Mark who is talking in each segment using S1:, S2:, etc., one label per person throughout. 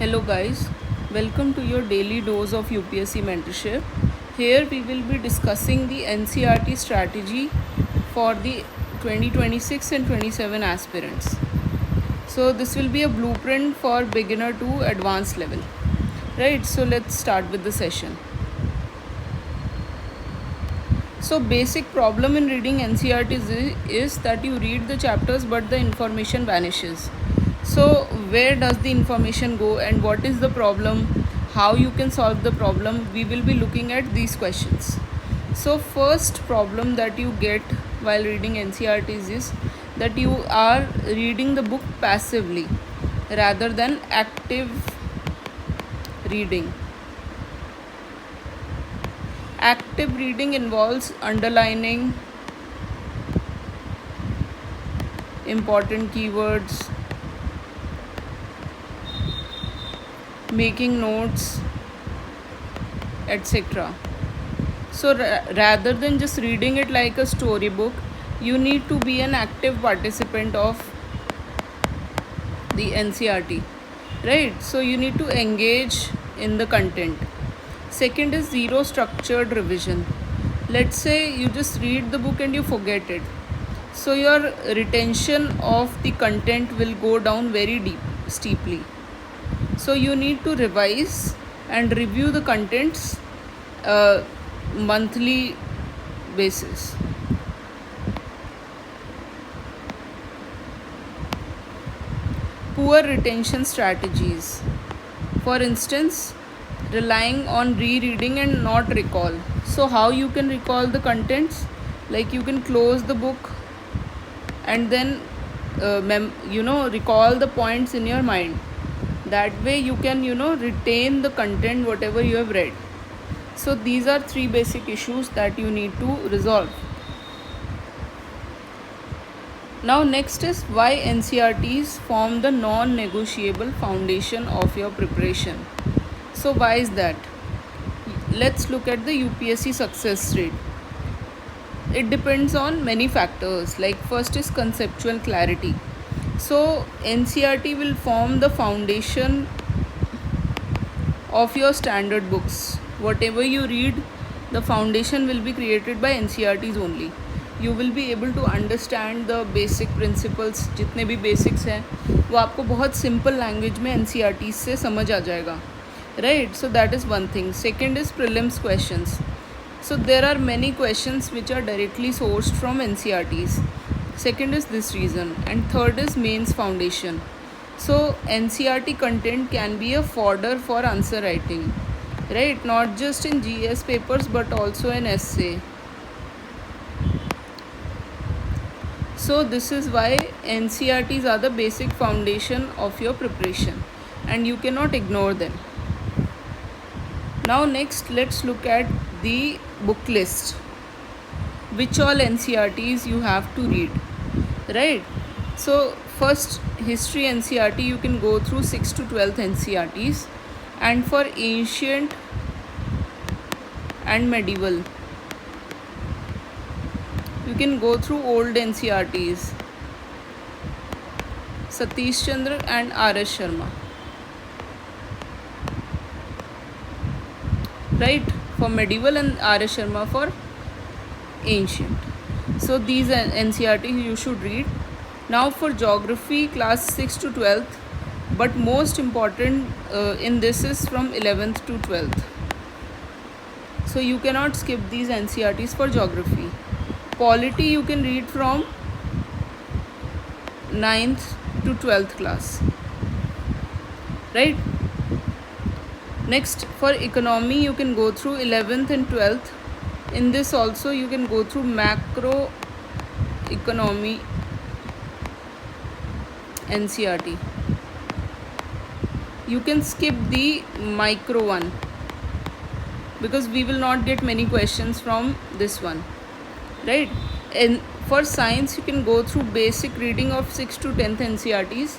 S1: Hello guys, welcome to your daily dose of UPSC mentorship. Here we will be discussing the NCERT strategy for the 2026 and 27 aspirants. So this will be a blueprint for beginner to advanced level. Right, so let's start with the session. So basic problem in reading NCERT is that you read the chapters but the information vanishes. So where does the information go and what is the problem? How you can solve the problem? We will be looking at these questions. So first problem that you get while reading NCERTs is that you are reading the book passively rather than active reading. Active reading involves underlining important keywords, making notes, etc. So rather than just reading it like a storybook, you need to be an active participant of the NCERT, right? So you need to engage in the content. Second is zero structured revision. Let's say you just read the book and you forget it. So your retention of the content will go down very steeply. So you need to revise and review the contents monthly basis. Poor retention strategies. For instance, relying on rereading and not recall. So how you can recall the contents? Like you can close the book and then recall the points in your mind. That way you can retain the content whatever you have read. So these are three basic issues that you need to resolve. Now next is why NCERTs form the non-negotiable foundation of your preparation. So why is that? Let's look at the UPSC success rate. It depends on many factors. Like first is conceptual clarity. So NCERT will form the foundation of your standard books. Whatever you read, the foundation will be created by NCERTs only. You will be able to understand the basic principles. जितने भी basics हैं वो आपको बहुत simple language में NCERTs से समझ आ जाएगा. Right, so that is one thing. Second is prelims questions. So there are many questions which are directly sourced from NCERTs. Second is this reason. And third is mains foundation. So NCERT content can be a fodder for answer writing, right? Not just in GS papers but also in essay. So this is why NCERTs are the basic foundation of your preparation and you cannot ignore them. Now next let's look at the book list. Which all NCERTs you have to read, right? So first history NCERT you can go through 6th to 12th NCERTs, and for ancient and medieval you can go through old NCERTs, Satish Chandra and R.S. Sharma, right? For medieval and R.S. Sharma for ancient. So these NCERT you should read. Now for geography class 6th to 12th, but most important in this is from 11th to 12th. So you cannot skip these NCERTs for geography. Polity you can read from 9th to 12th class, right? Next for economy you can go through 11th and 12th. In this also you can go through macro economy NCERT. You can skip the micro one because we will not get many questions from this one, right? And for science you can go through basic reading of 6th to 10th NCERTs.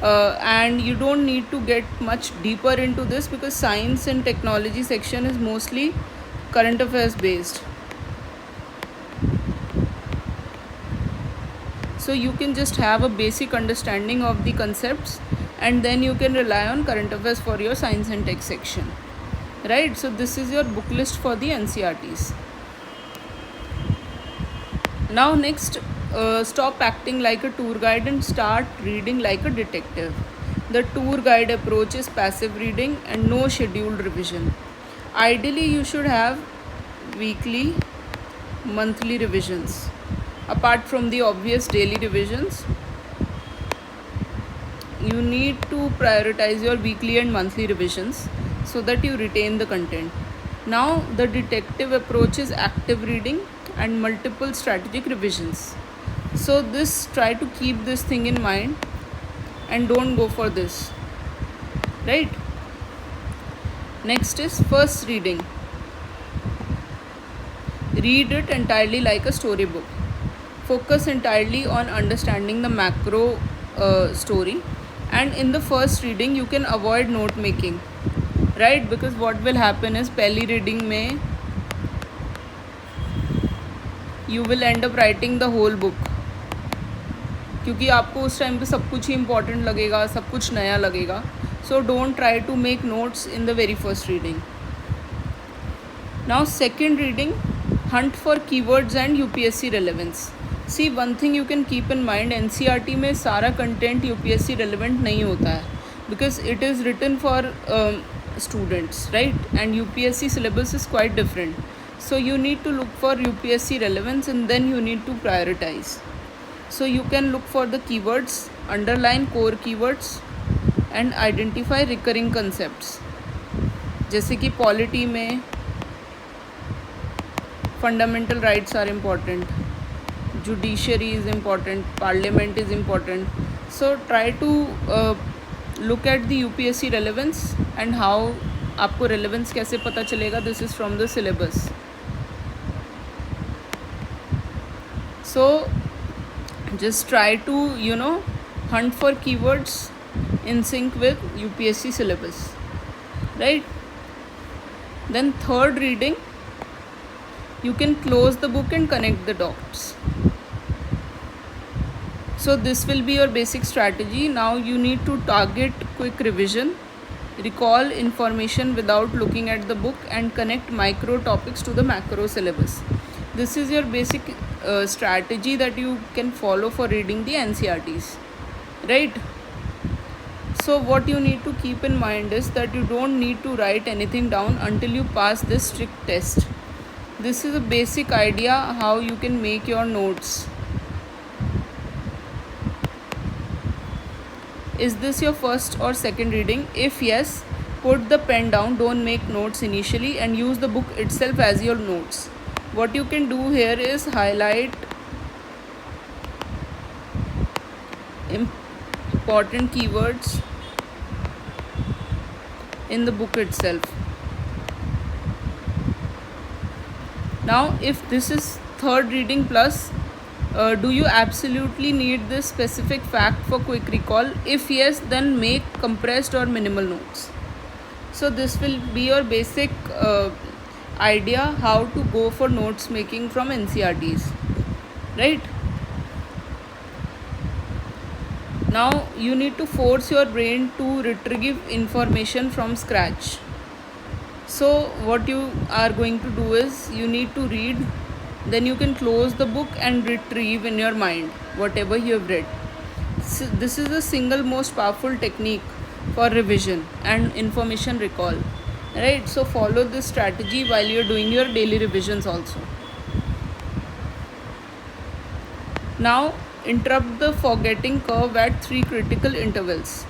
S1: And you don't need to get much deeper into this because science and technology section is mostly current affairs based. So you can just have a basic understanding of the concepts and then you can rely on current affairs for your science and tech section, right? So this is your book list for the NCERTs. Now next, stop acting like a tour guide and start reading like a detective. The tour guide approach is passive reading and no scheduled revision. Ideally you should have weekly, monthly revisions. Apart from the obvious daily revisions, you need to prioritize your weekly and monthly revisions so that you retain the content. Now the detective approach is active reading and multiple strategic revisions. So this, try to keep this thing in mind and don't go for this, right? Next is first reading. Read it entirely like a storybook. Focus entirely on understanding the macro story, and in the first reading you can avoid note making, right? Because what will happen is पहली reading में you will end up writing the whole book, क्योंकि आपको उस time पे सब कुछ ही important लगेगा, सब कुछ नया लगेगा. So don't try to make notes in the very first reading. Now second reading, hunt for keywords and UPSC relevance. See, one thing you can keep in mind, NCERT में सारा content UPSC relevant नहीं होता है, because it is written for students, right? And UPSC syllabus is quite different. So you need to look for UPSC relevance and then you need to prioritize. So you can look for the keywords, underline core keywords and identify recurring concepts. जैसे कि Polity में fundamental rights are important, judiciary is important, parliament is important. So try to look at the UPSC relevance and how आपको relevance कैसे पता चलेगा. This is from the syllabus. So just try to hunt for keywords in sync with UPSC syllabus, right? Then third reading, you can close the book and connect the dots. So this will be your basic strategy. Now you need to target quick revision, recall information without looking at the book, and connect micro topics to the macro syllabus. This is your basic strategy that you can follow for reading the NCERTs, right? So what you need to keep in mind is that you don't need to write anything down until you pass this strict test. This is a basic idea how you can make your notes. Is this your first or second reading? If yes, put the pen down, don't make notes initially, and use the book itself as your notes. What you can do here is highlight important keywords in the book itself. Now if this is third reading plus, do you absolutely need this specific fact for quick recall? If yes, then make compressed or minimal notes. So this will be your basic idea how to go for notes making from NCERTs, right? Now you need to force your brain to retrieve information from scratch. So what you are going to do is you need to read, then you can close the book and retrieve in your mind whatever you have read. So this is the single most powerful technique for revision and information recall, right? So follow this strategy while you're doing your daily revisions also. Now interrupt the forgetting curve at 3 critical intervals.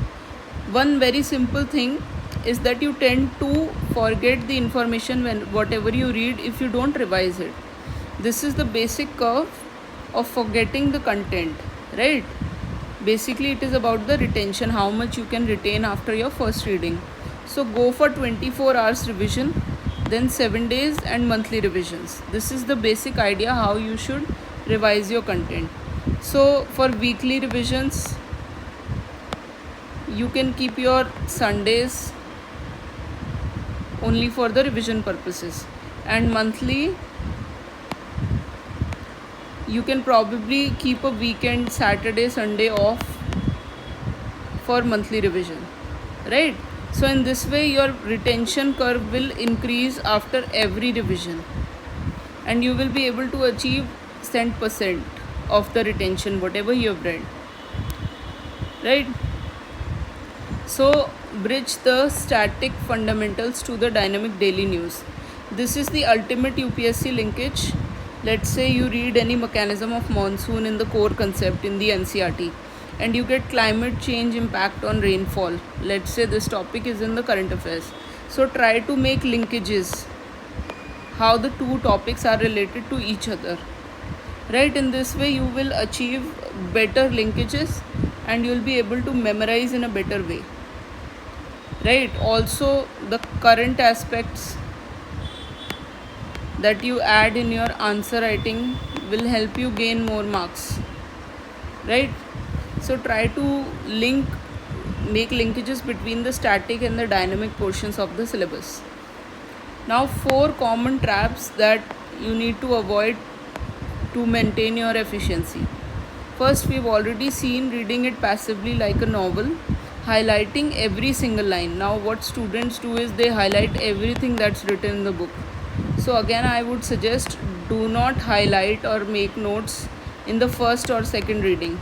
S1: One very simple thing is that you tend to forget the information when whatever you read if you don't revise it. This is the basic curve of forgetting the content, right? Basically it is about the retention, how much you can retain after your first reading. So go for 24 hours revision, then 7 days and monthly revisions. This is the basic idea how you should revise your content. So for weekly revisions, you can keep your Sundays only for the revision purposes, and monthly you can probably keep a weekend, Saturday, Sunday off for monthly revision, right? So in this way your retention curve will increase after every revision, and you will be able to achieve 100% of the retention whatever you have read, right? So bridge the static fundamentals to the dynamic daily news. This is the ultimate UPSC linkage. Let's say you read any mechanism of monsoon in the core concept in the NCERT, and you get climate change impact on rainfall. Let's say this topic is in the current affairs. So try to make linkages, how the two topics are related to each other, right? In this way you will achieve better linkages and you will be able to memorize in a better way, right? Also the current aspects that you add in your answer writing will help you gain more marks, right? So try to make linkages between the static and the dynamic portions of the syllabus. Now 4 common traps that you need to avoid to maintain your efficiency. First, we've already seen reading it passively like a novel, highlighting every single line. Now what students do is they highlight everything that's written in the book. So again I would suggest do not highlight or make notes in the first or second reading,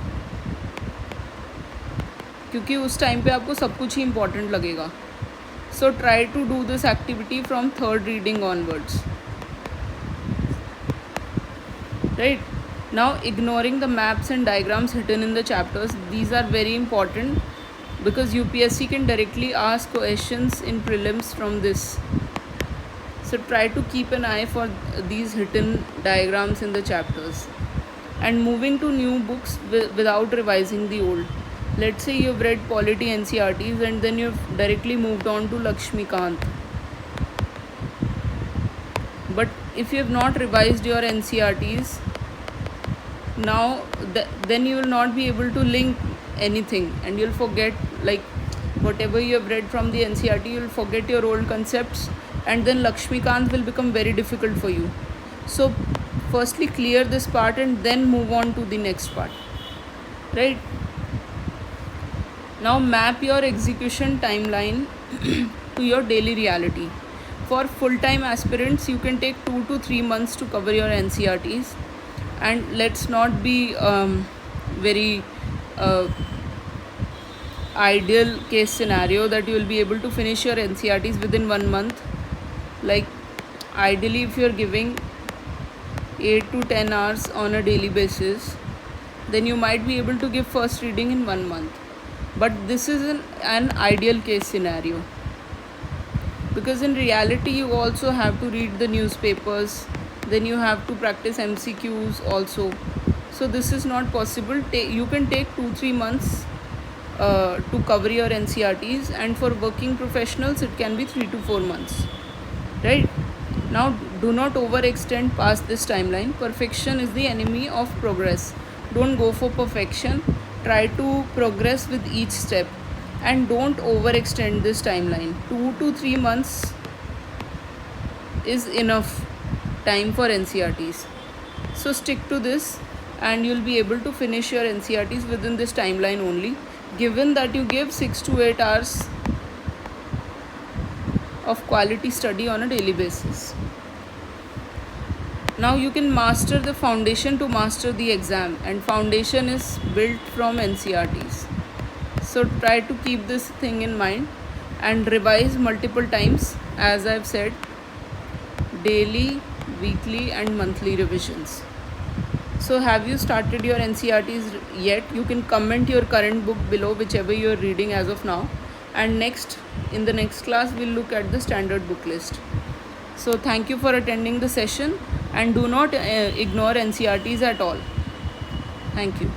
S1: क्योंकि उस time पे आपको सब कुछ ही important लगेगा. So try to do this activity from third reading onwards, right? Now ignoring the maps and diagrams hidden in the chapters, these are very important because UPSC can directly ask questions in prelims from this. So try to keep an eye for these hidden diagrams in the chapters. And moving to new books without revising the old. Let's say you've read Polity NCERTs and then you've directly moved on to Lakshmikant. But if you have not revised your NCERTs, now then you will not be able to link anything and you'll forget, like whatever you have read from the NCERT, you'll forget your old concepts and then Lakshmikant will become very difficult for you. So firstly clear this part and then move on to the next part, right? Now map your execution timeline to your daily reality. For full-time aspirants, you can take 2 to 3 months to cover your NCERTs, and let's not be very ideal case scenario that you will be able to finish your NCERTs within 1 month. Like ideally if you are giving 8 to 10 hours on a daily basis, then you might be able to give first reading in 1 month. But this is an ideal case scenario, because in reality you also have to read the newspapers, then you have to practice MCQs also. So this is not possible. You can take 2-3 months to cover your NCERTs, and for working professionals it can be 3 to 4 months, right? Now do not overextend past this timeline. Perfection is the enemy of progress. Don't go for perfection. Try to progress with each step and don't overextend this timeline. 2 to 3 months is enough time for NCERTs. So stick to this and you'll be able to finish your NCERTs within this timeline only, given that you give 6 to 8 hours of quality study on a daily basis. Now you can master the foundation to master the exam, and foundation is built from NCERTs. So try to keep this thing in mind and revise multiple times, as I've said, daily, weekly and monthly revisions. So have you started your NCERTs yet? You can comment your current book below, whichever you are reading as of now, and in the next class we'll look at the standard book list. So thank you for attending the session and do not ignore NCERTs at all. Thank you.